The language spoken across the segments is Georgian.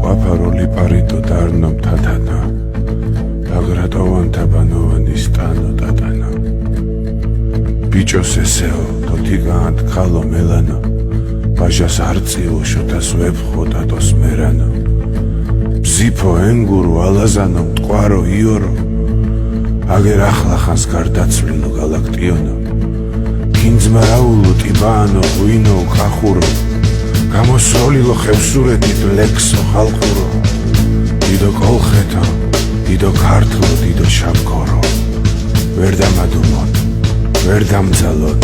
Ყოფარო ლიპარიტო დარნომ თათანა ბაგრატოვან თაბანოვანი სტანო ტატანა ბიჭოს ესეო თოთიგანთ ქალო მელანო ბაჟას არწილო შოთას ვეფხო ტატოს მერანო ბზიფო ენგურო ალაზანო მტყვარო იორო აგერ ახლახანს გარდაცვლინო გალაქტიონო კინძმარაულო ტიბანო ღვინო ხახურო გამოსროლილო ხევსურეთით ლექსო ხალხურო დიდო კოლხეთო დიდო ქართლო დიდო შამქორო ვერ დამადუმონ ვერ დამძალონ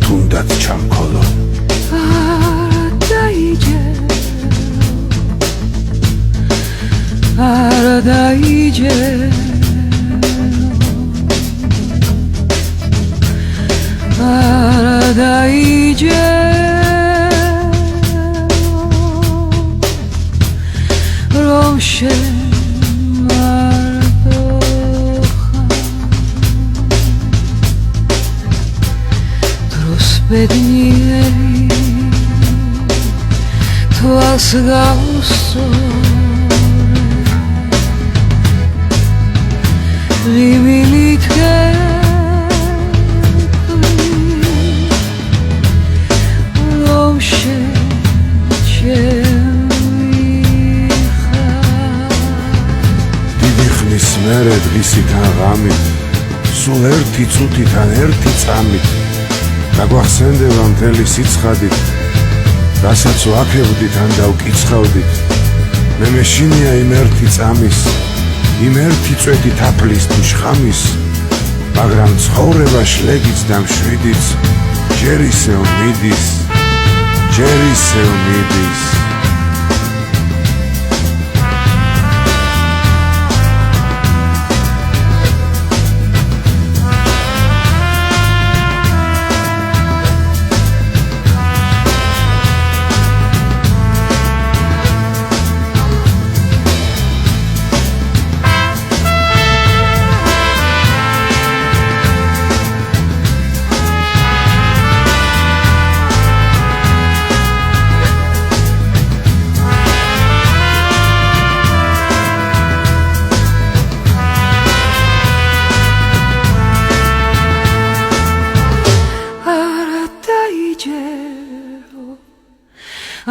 თუნდაც ჩამქოლო არა დაიჯერო რომ შემარდოხარ დროს ბედნიერი თვალს გაუსწორე ლივილით რომ მერე დღისიდან ღამით სულ ერთი წუთიდან ერთი წამით გაგვახსენდება მთელი სიცხადით რასაც ვაქებდით ან დავკიცხავდით მე მეშინია იმ ერთი წამის იმ ერთი წვეთი თაფლის თუ შხამის მაგრამ ცხოვრება შლეგიც და მშვიდიც ჯერ ისევ მიდის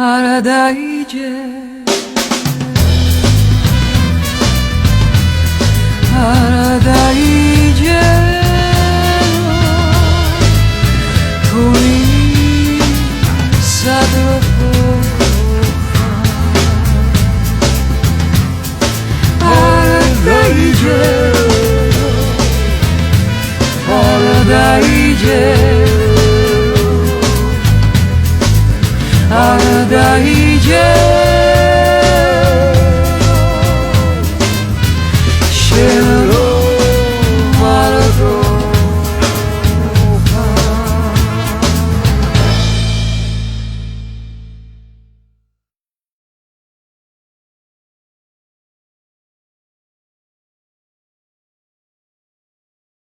არა დაიჯერო თუ არა დაიჯერო